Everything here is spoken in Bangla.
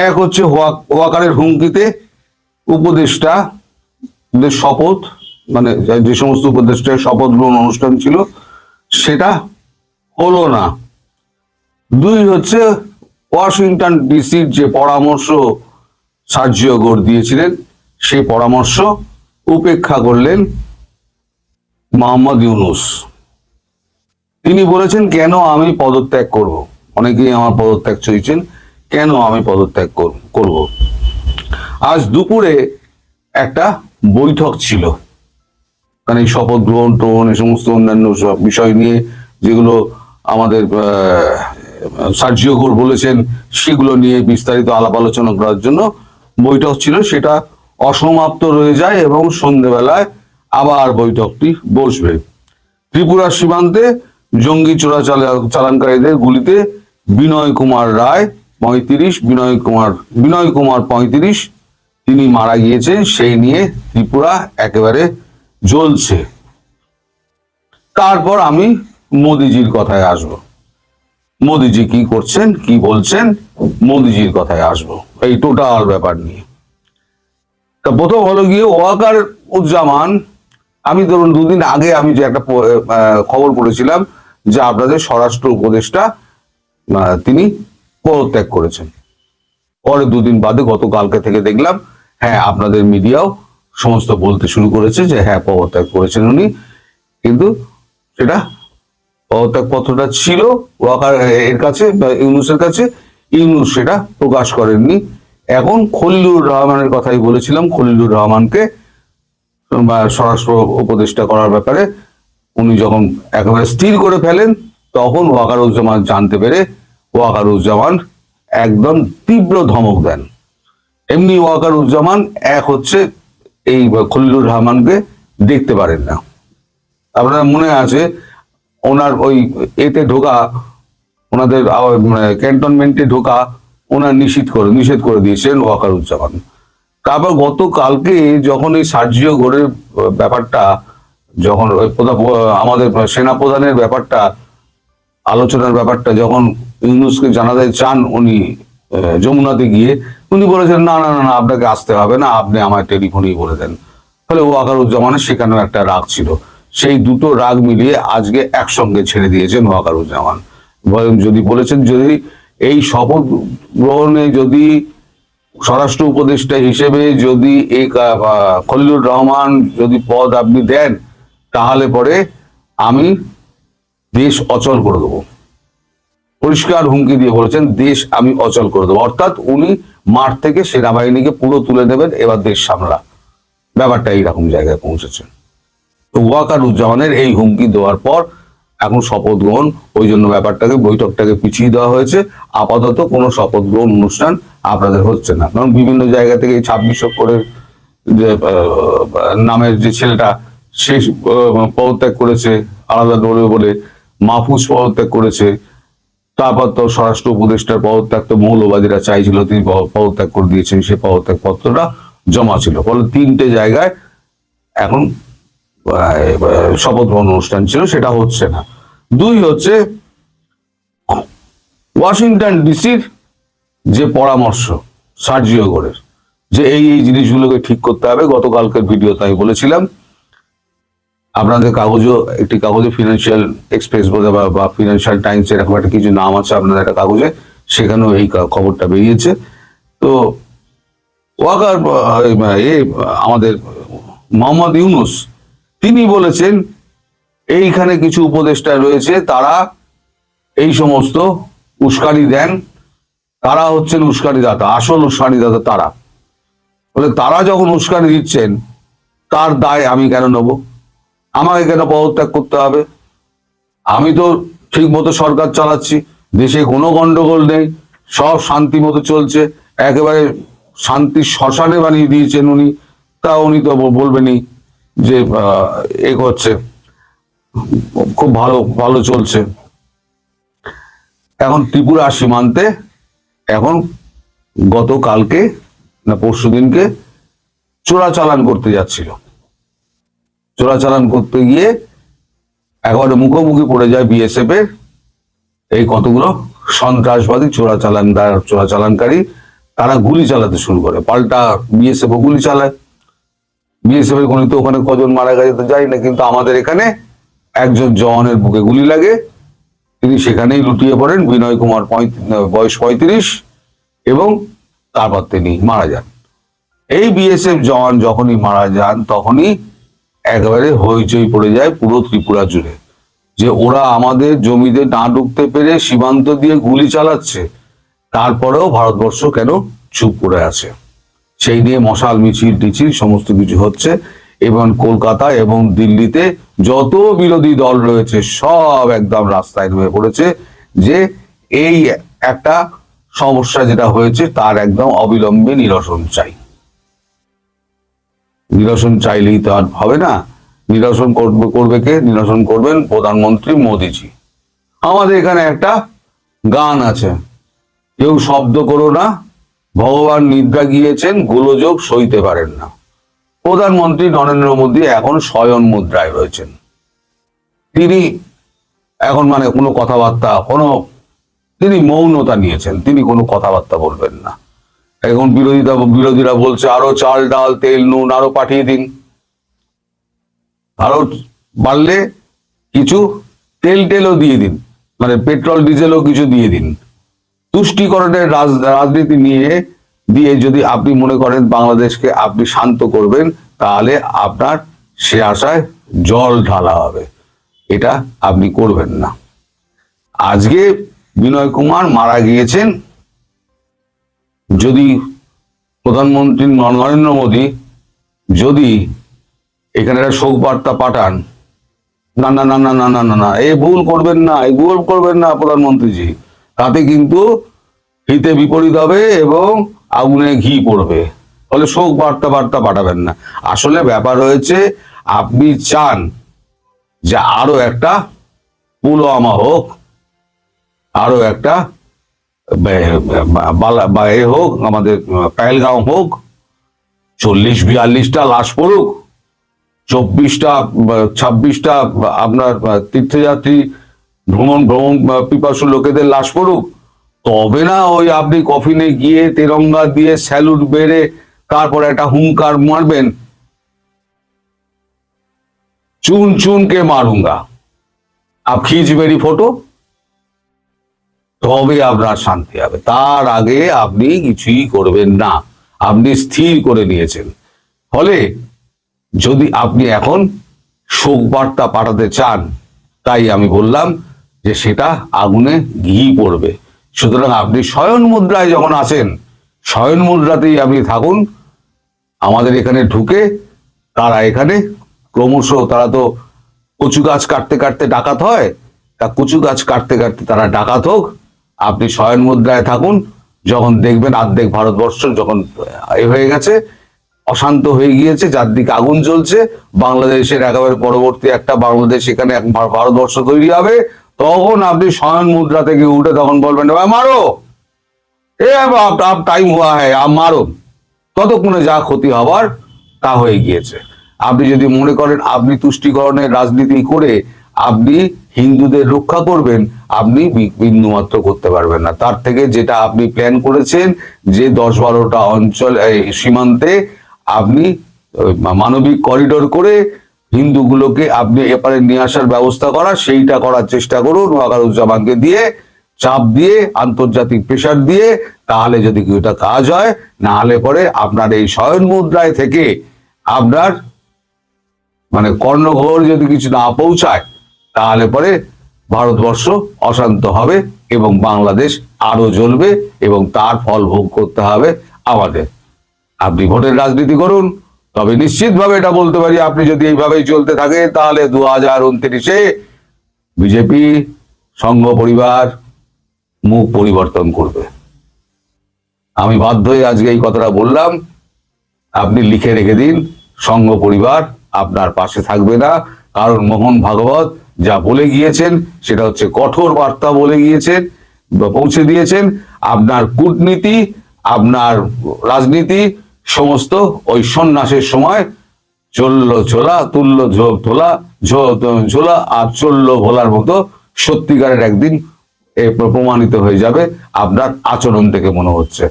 এক হচ্ছে ওয়াকারের হুমকিতে উপদেষ্টাদের শপথ, মানে যে সমস্ত উপদেষ্টার শপথ গ্রহণ অনুষ্ঠান ছিল সেটা হলো না। দুই হচ্ছে ওয়াশিংটন ডিসির যে পরামর্শ সার্জিও গোর দিয়েছিলেন সেই পরামর্শ উপেক্ষা করলেন মোহাম্মদ ইউনূস। তিনি বলেছেন কেন আমি পদত্যাগ করব, অনেকেই আমার পদত্যাগ চাইছেন, কেন আমি পদত্যাগ করব। আজ দুপুরে একটা বৈঠক ছিল, মানে শপথ গ্রহণ টোন এই সমস্ত অন্যান্য বিষয় নিয়ে যেগুলো আমাদের সার্জিও গোর বলেছেন সেগুলো নিয়ে বিস্তারিত আলাপ আলোচনা করার জন্য বৈঠক ছিল, সেটা অসমাপ্ত রয়ে যায় এবং সন্ধ্যেবেলায় আবার বৈঠকটি বসবে। ত্রিপুরার সীমান্তে জঙ্গি চোরাচালানকারীদের গুলিতে বিনয় কুমার রায় 35, বিনয় কুমার 35 তিনি মারা গিয়েছেন, সেই নিয়ে ত্রিপুরা একেবারে জ্বলছে। তারপর আমি মোদিজির কথায় আসব, মোদিজি কি করছেন কি বলছেন, মোদিজির কথায় আসব এই টোটাল ব্যাপার নিয়ে। তা প্রথম হলো গিয়ে ওয়াকার উজ্জামান। আমি ধরুন দুদিন আগে আমি যে একটা খবর পড়েছিলাম যে আপনাদের স্বরাষ্ট্র উপদেষ্টা তিনি পদত্যাগ করেছেন। পরে দুদিন বাদে গতকালকে থেকে দেখলাম হ্যাঁ আপনাদের মিডিয়াও সমস্ত বলতে শুরু করেছে যে হ্যাঁ পদত্যাগ করেছেন উনি, কিন্তু সেটা পদত্যাগ পত্রটা ছিল ওয়াকার এর কাছে, ইউনূসের কাছে, ইউনূস সেটা প্রকাশ করেননি। এখন খলিলুর রহমানের কথাই বলেছিলাম, খলিলুর রহমানকে স্বরাষ্ট্র উপদেষ্টা করার ব্যাপারে উনি যখন একেবারে স্থির করে ফেলেন তখন ওয়াকারুজ্জামান জানতে পেরে ওয়াকারুজ্জামান একদম তীব্র ধমক দেন। এমনি ওয়াকারুজ্জামান এক হচ্ছে এই খলিলুর রহমানকে দেখতে পারেন না। আপনার মনে আছে ওনার ওই এতে ঢোকা, ওনাদের ক্যান্টনমেন্টে ঢোকা ওনার নিষেধ করে দিয়েছেন ওয়াকারুজ্জামান। তারপর গতকালকে যখন এই সার্জিও গোরের ব্যাপারটা, যখন আমাদের সেনাপ্রধানের ব্যাপারটা আলোচনার ব্যাপারটা যখন ইউনূসকে জানাতে চান উনি যমুনাতে গিয়ে, উনি বলেছেন না না না আপনাকে আসতে হবে না, আপনি আমার টেলিফোনেই বলে দেন। ফলে ওয়াকারুজ্জামানের সেখানেও একটা রাগ ছিল, সেই দুটো রাগ মিলিয়ে আজকে একসঙ্গে ছেড়ে দিয়েছেন ওয়াকারুজ্জামান। যদি বলেছেন যদি এই শপথ গ্রহণে যদি স্বরাষ্ট্র উপদেষ্টা হিসেবে যদি এই খলিলুর রহমান যদি পদ আপনি দেন তাহলে পরে আমি দেশ অচল করে দেবো, পরিষ্কার হুমকি দিয়ে বলেছেন দেশ আমি অচল করে দেবো। অর্থাৎ উনি মাঠ থেকে সেনাবাহিনীকে পুরো তুলে দেবেন, এবার দেশ সামলা, ব্যাপারটা এইরকম জায়গায় পৌঁছেছে। তো ওয়াকারুজ্জামানের এই হুমকি দেওয়ার পর এখন শপথ গ্রহণ, ওই জন্য ব্যাপারটাকে বৈঠকটাকে পিছিয়ে দেওয়া হয়েছে। আপাতত কোনো শপথ গ্রহণ অনুষ্ঠান আপনাদের হচ্ছে না, কারণ বিভিন্ন জায়গা থেকে 26 অক্টোবরের যে নামের যে ছেলেটা সে পদত্যাগ করেছে আলাদা দৌড়ে বলে, মাহফুজ পদত্যাগ করেছে, তারপর তো স্বরাষ্ট্র উপদেষ্টার পদত্যাগ তো মৌলবাদীরা চাইছিল, তিনি পদত্যাগ করে দিয়েছেন, সে পদত্যাগ পত্রটা জমা ছিল। ফলে 3টে জায়গায় এখন শপথ গ্রহণ অনুষ্ঠান ছিল, সেটা হচ্ছে না। 2 হচ্ছে ওয়াশিংটন ডিসির যে পরামর্শ সার্জিও গোরের যে এই জিনিসগুলোকে ঠিক করতে হবে। গতকালকের ভিডিওতে আমি বলেছিলাম, আপনাদের একটি কাগজে ফিনান্সিয়াল এক্সপ্রেস বোধহয় বা ফিনান্সিয়াল টাইমস এরকম একটা কিছু নাম আছে আপনাদের একটা কাগজে, সেখানেও এই খবরটা বেরিয়েছে। তো ওয়াকার আমাদের মোহাম্মদ ইউনূস তিনি বলেছেন এইখানে কিছু উপদেষ্টা রয়েছে তারা এই সমস্ত উস্কানি দেন, তারা হচ্ছেন উস্কানিদাতা, আসল উস্কানিদাতা তারা। বলে তারা যখন উস্কানি দিচ্ছেন তার দায় আমি কেন নেব, আমাকে কেন পদত্যাগ করতে হবে? আমি তো ঠিক মতো সরকার চালাচ্ছি, দেশে কোনো গন্ডগোল নেই, সব শান্তি মতো চলছে, একেবারে শান্তি শ্মশানে বানিয়ে দিয়েছেন উনি। তা উনি তো বলবেনই যে এ করছে, খুব ভালো ভালো চলছে। এখন ত্রিপুরা সীমান্তে এখন গতকালকে না পরশুদিনকে চোরাচালান করতে যাচ্ছিল, চোরাচালান করতে গিয়ে একেবারে মুখোমুখি পড়ে যায় বিএসএফ এর এই কতগুলো সন্ত্রাসবাদী চোরাচালানকারী। তারা গুলি চালাতে শুরু করে, পাল্টা বিএসএফ গুলি চালায়। বিএসএফ এর গণিত ওখানে কজন মারা গেছে তো জানি না, কিন্তু আমাদের এখানে একজন জওয়ানের বুকে গুলি লাগে, তিনি সেখানেই লুটিয়ে পড়েন। বিনয় কুমার বয়স 35, এবং তারপর তিনি মারা যান। এই বিএসএফ জওয়ান যখনই মারা যান তখনই একেবারে হইচই পড়ে যায় পুরো ত্রিপুরা জুড়ে, যে ওরা আমাদের জমিতে না ঢুকতে পেরে সীমান্ত দিয়ে গুলি চালাচ্ছে, তারপরেও ভারতবর্ষ কেন চুপ করে আছে। সেই নিয়ে মশাল মিছিল টিছিল সমস্ত কিছু হচ্ছে, এবং কলকাতা এবং দিল্লিতে যত বিরোধী দল রয়েছে সব একদম রাস্তায় নেমে পড়েছে, যে এই একটা সমস্যা যেটা হয়েছে তার একদম অবিলম্বে নিরসন চাই। নিরসন চাইলেই তো আর হবে না। নিরসন করবে কে? নিরসন করবেন প্রধানমন্ত্রী মোদিজি। আমাদের এখানে একটা গান আছে, কেউ শব্দ করো না, ভগবান নিদ্রা গিয়েছেন, গোলযোগ সইতে পারেন না। প্রধানমন্ত্রী নরেন্দ্র মোদী এখন শয়ন মুদ্রায় রয়েছেন। তিনি এখন মানে কোনো কথাবার্তা, তিনি মৌনতা নিয়েছেন, তিনি কোনো কথাবার্তা বলবেন না। এখন বিরোধীরা বলছে আরো চাল ডাল তেল নুন আরো পাঠিয়ে দিন, আরো বাড়লে কিছু তেলও দিয়ে দিন, মানে পেট্রোল ডিজেলও কিছু দিয়ে দিন। তুষ্টিকরণের রাজনীতি দিয়ে যদি আপনি মনে করেন বাংলাদেশকে আপনি শান্ত করবেন, তাহলে আপনার সে আশায় জল ঢালা হবে। এটা আপনি করবেন না। আজকে বিনয় কুমার মারা গিয়েছেন, যদি প্রধানমন্ত্রী নরেন্দ্র মোদী যদি এখানে একটা শোক বার্তা পাঠান, না না না না না না না না, এই ভুল করবেন না, এই ভুল করবেন না প্রধানমন্ত্রীজি, তাতে কিন্তু হিতে বিপরীত হবে এবং আগুনে ঘি পড়বে। ফলে শোক বার্তা পাঠাবেন না। আসলে ব্যাপার হয়েছে, আপনি চান যে আরো একটা পুলওয়ামা হোক, আরো একটা হোক, আমাদের পেহেলগাঁও হোক, 40-42টা লাশ পড়ুক, 26টা আপনার তীর্থযাত্রী ভ্রমণ পিপাসু লোকেদের লাশ পড়ুক, তবে না ওই আপনি কফিনে গিয়ে তেরঙ্গা দিয়ে স্যালুট বেড়ে তারপরে একটা হুঙ্কার মারবেন, চুন চুন কে মারুঙ্গা, আপ খিচ মেরি ফটো, তবে আপনার শান্তি হবে। তার আগে আপনি কিছুই করবেন না। আপনি স্থির করে নিয়েছেন। ফলে যদি আপনি এখন শোক বার্তা পাঠাতে চান, তাই আমি বললাম যে সেটা আগুনে ঘি পড়বে। সুতরাং আপনি শয়ন মুদ্রায় যখন আছেন, শয়ন মুদ্রাতেই আপনি থাকুন। আমাদের এখানে ঢুকে তারা এখানে ক্রমশ, তারা তো কচু গাছ কাটতে কাটতে ডাকাত হয়, তা কচু গাছ কাটতে কাটতে তারা ডাকাত হোক, আপনি শয়ন মুদ্রায় থাকুন। যখন দেখবেন অর্ধেক ভারতবর্ষ যখন হয়ে গেছে, অশান্ত হয়ে গিয়েছে, চারদিকে আগুন জ্বলছে, বাংলাদেশের একেবারে পরবর্তী একটা বাংলাদেশ, এখানে ভারতবর্ষ তৈরি হবে, তখন আপনি শয়ন মুদ্রা থেকে উঠে তখন বলবেন মারো, টাইম হুয়া হ্যায়, মারো। ততক্ষণে যা ক্ষতি হবার তা হয়ে গিয়েছে। আপনি যদি মনে করেন আপনি তুষ্টিকরণের রাজনীতি করে আপনি হিন্দুদের রক্ষা করবেন, আপনি বিন্দু মাত্র করতে পারবেন না। তার থেকে যেটা আপনি প্ল্যান করেছেন, যে 10-12টা অঞ্চল সীমান্তে আপনি মানবিক করিডোর করে হিন্দুগুলোকে আপনি এপারে নিয়ে আসার ব্যবস্থা করা, সেইটা করার চেষ্টা করুন। ওয়াকারুজ্জামানকে দিয়ে চাপ দিয়ে, আন্তর্জাতিক প্রেশার দিয়ে, তাহলে যদি এটা কাজ হয়। না হলে পরে আপনার এই শয়ন মুদ্রায় থেকে আপনার মানে কর্ণঘোর যদি কিছু না পৌঁছায়, তাহলে পরে ভারতবর্ষ অশান্ত হবে এবং বাংলাদেশ আরো জ্বলবে, এবং তার ফল ভোগ করতে হবে আমাদের। আপনি ভোটের রাজনীতি করুন, তবে নিশ্চিতভাবে এটা বলতে পারি, আপনি যদি এইভাবেই চলতে থাকে, তাহলে 2029-এ বিজেপি সংঘ পরিবার মুখ পরিবর্তন করবে। আমি বাধ্য হয়ে আজকে এই কথাটা বললাম। আপনি লিখে রেখে দিন, সংঘ পরিবার আপনার পাশে থাকবে না। কারণ মোহন ভাগবত যা বলে গিয়েছেন সেটা হচ্ছে কঠোর বার্তা বলে গিয়েছেন, পৌঁছে দিয়েছেন। আপনার কূটনীতি, আপনার রাজনীতি সমস্ত ওই সন্ন্যাসের সময় চললো ঝোলা, তুললো তোলা, ঝোলা, আর চললো ভোলার মতো সত্যিকারের একদিন প্রমাণিত হয়ে যাবে আপনার আচরণ থেকে মনে হচ্ছে।